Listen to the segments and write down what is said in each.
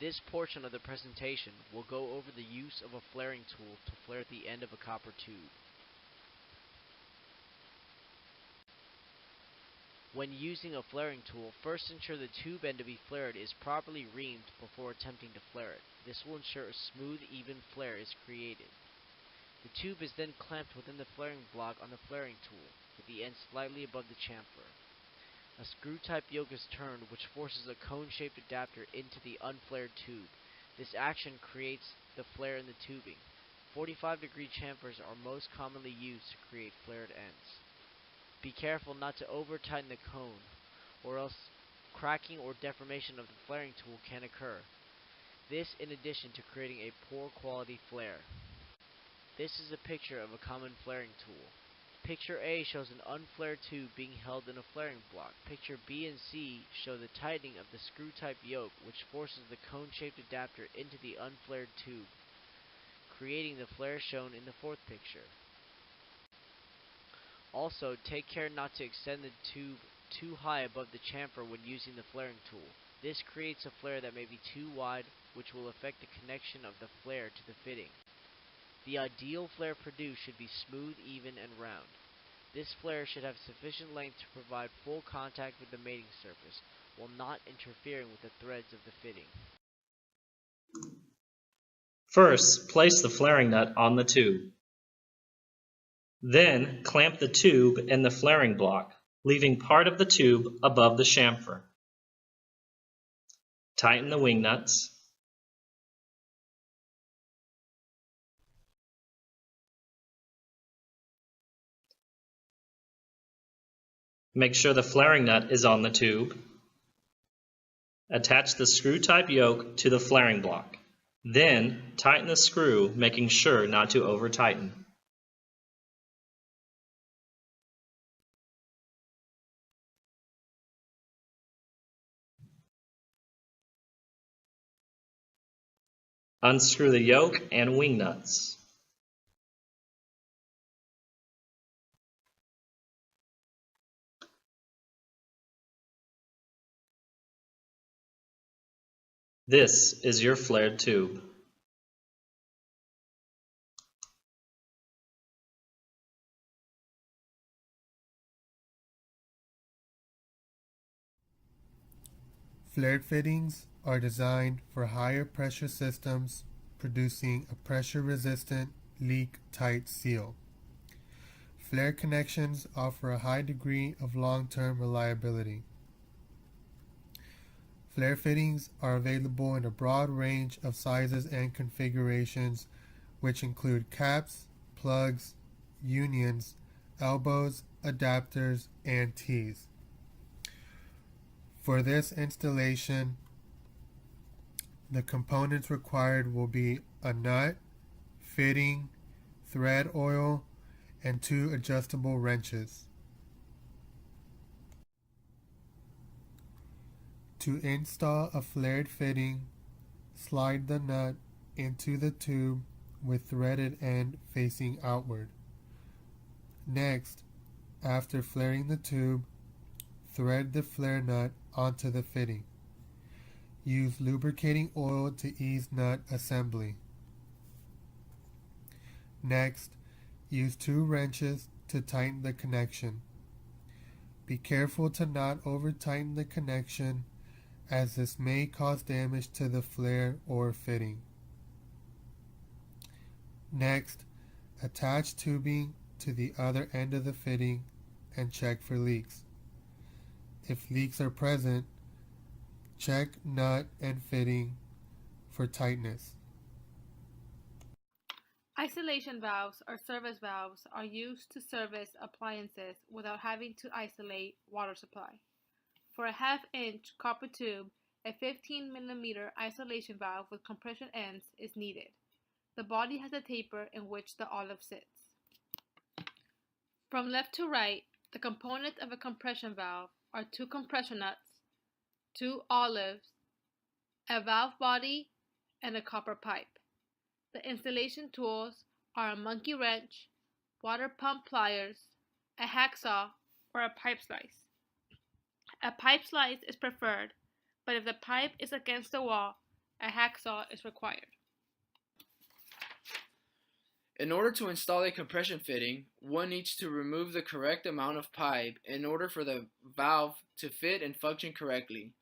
This portion of the presentation will go over the use of a flaring tool to flare at the end of a copper tube. When using a flaring tool, first ensure the tube end to be flared is properly reamed before attempting to flare it. This will ensure a smooth, even flare is created. The tube is then clamped within the flaring block on the flaring tool, with the end slightly above the chamfer. A screw-type yoke is turned, which forces a cone-shaped adapter into the unflared tube. This action creates the flare in the tubing. 45-degree chamfers are most commonly used to create flared ends. Be careful not to over-tighten the cone, or else cracking or deformation of the flaring tool can occur. This in addition to creating a poor quality flare. This is a picture of a common flaring tool. Picture A shows an unflared tube being held in a flaring block. Picture B and C show the tightening of the screw-type yoke, which forces the cone-shaped adapter into the unflared tube, creating the flare shown in the fourth picture. Also, take care not to extend the tube too high above the chamfer when using the flaring tool. This creates a flare that may be too wide, which will affect the connection of the flare to the fitting. The ideal flare produced should be smooth, even, and round. This flare should have sufficient length to provide full contact with the mating surface, while not interfering with the threads of the fitting. First, place the flaring nut on the tube. Then, clamp the tube in the flaring block, leaving part of the tube above the chamfer. Tighten the wing nuts. Make sure the flaring nut is on the tube. Attach the screw-type yoke to the flaring block. Then, tighten the screw, making sure not to over-tighten. Unscrew the yoke and wing nuts. This is your flared tube. Flared fittings are designed for higher pressure systems, producing a pressure-resistant, leak-tight seal. Flare connections offer a high degree of long-term reliability. Flare fittings are available in a broad range of sizes and configurations, which include caps, plugs, unions, elbows, adapters, and tees. For this installation, the components required will be a nut, fitting, thread oil, and 2 adjustable wrenches. To install a flared fitting, slide the nut into the tube with threaded end facing outward. Next, after flaring the tube, thread the flare nut onto the fitting. Use lubricating oil to ease nut assembly. Next, use 2 wrenches to tighten the connection. Be careful to not over-tighten the connection, as this may cause damage to the flare or fitting. Next, attach tubing to the other end of the fitting and check for leaks. If leaks are present, check nut and fitting for tightness. Isolation valves or service valves are used to service appliances without having to isolate water supply. For a half-inch copper tube, a 15mm isolation valve with compression ends is needed. The body has a taper in which the olive sits. From left to right, the components of a compression valve are 2 compression nuts, 2 olives, a valve body, and a copper pipe. The installation tools are a monkey wrench, water pump pliers, a hacksaw, or a pipe slice. A pipe slice is preferred, but if the pipe is against the wall, A hacksaw is required. In order to install a compression fitting, one needs to remove the correct amount of pipe in order for the valve to fit and function correctly.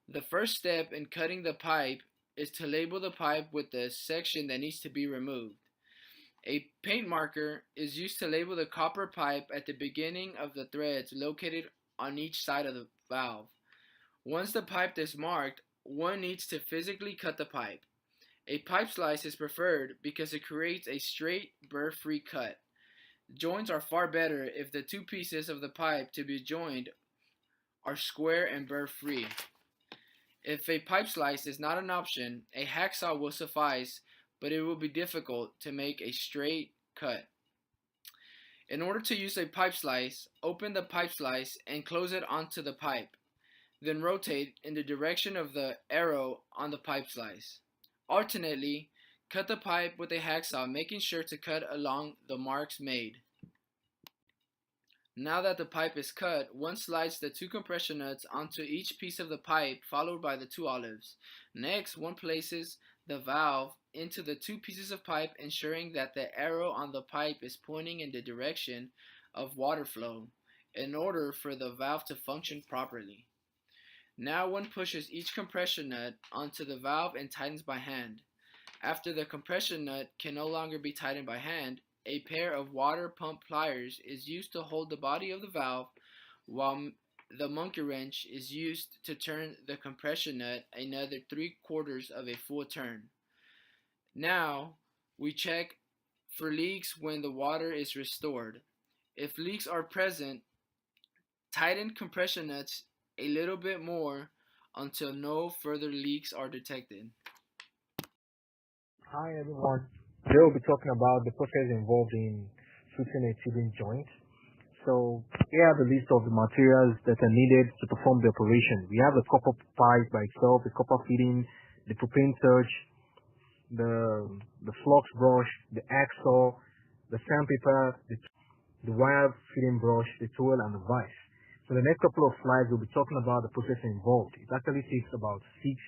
The first step in cutting the pipe is to label the pipe with the section that needs to be removed. A paint marker is used to label the copper pipe at the beginning of the threads located on each side of the valve. Once the pipe is marked, one needs to physically cut the pipe. A pipe slice is preferred because it creates a straight, burr-free cut. Joints are far better if the two pieces of the pipe to be joined are square and burr-free. If a pipe slice is not an option, a hacksaw will suffice, but it will be difficult to make a straight cut. In order to use a pipe slice, open the pipe slice and close it onto the pipe. Then rotate in the direction of the arrow on the pipe slice. Alternately, cut the pipe with a hacksaw, making sure to cut along the marks made. Now that the pipe is cut, one slides the two compression nuts onto each piece of the pipe, followed by the two olives. Next, one places the valve into the two pieces of pipe, ensuring that the arrow on the pipe is pointing in the direction of water flow, in order for the valve to function properly. Now one pushes each compression nut onto the valve and tightens by hand. After the compression nut can no longer be tightened by hand, a pair of water pump pliers is used to hold the body of the valve, while the monkey wrench is used to turn the compression nut another 3/4 of a full turn. Now we check for leaks when the water is restored. If leaks are present, tighten compression nuts a little bit more until no further leaks are detected. Hi everyone. Today we'll be talking about the process involved in fitting a tubing joint. So here are the list of the materials that are needed to perform the operation. We have the copper pipe by itself, the copper fitting, the propane surge, the flux brush, the hacksaw, the sandpaper, the wire fitting brush, the tool, and the vise. So the next couple of slides we'll be talking about the process involved. It actually takes about 6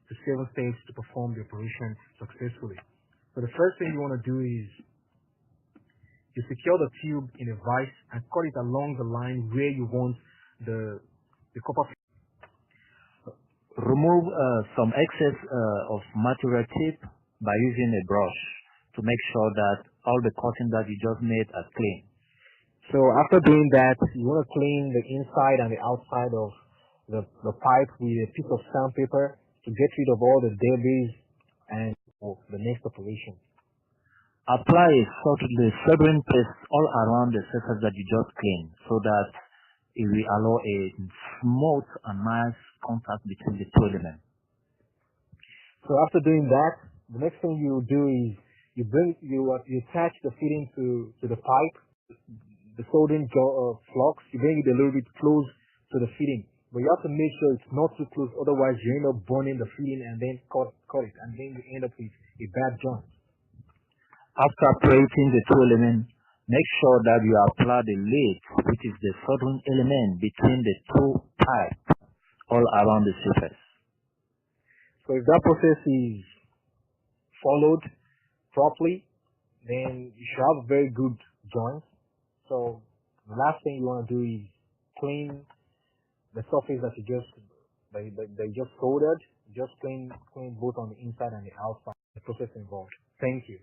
to 7 steps to perform the operation successfully. So the first thing you want to do is you secure the tube in a vise and cut it along the line where you want the copper. Remove some excess of material tip by using a brush to make sure that all the cutting that you just made are clean. So after doing that, you want to clean the inside and the outside of the pipe with a piece of sandpaper to get rid of all the debris and for the next operation. Apply a soldering paste all around the surface that you just cleaned so that it will allow a smooth and nice contact between the two elements. So after doing that, the next thing you do is you attach the fitting to the pipe, the soldering flux. You bring it a little bit close to the fitting, but you have to make sure it's not too close, otherwise you end up burning the fitting and then cut it, and then you end up with a bad joint. After operating the two elements, make sure that you apply the lead, which is the soldering element between the two pipes all around the surface. So if that process is followed properly, then you should have a very good joint. So the last thing you want to do is clean the surface that you just soldiered. Just clean both on the inside and the outside. The process involved. Thank you.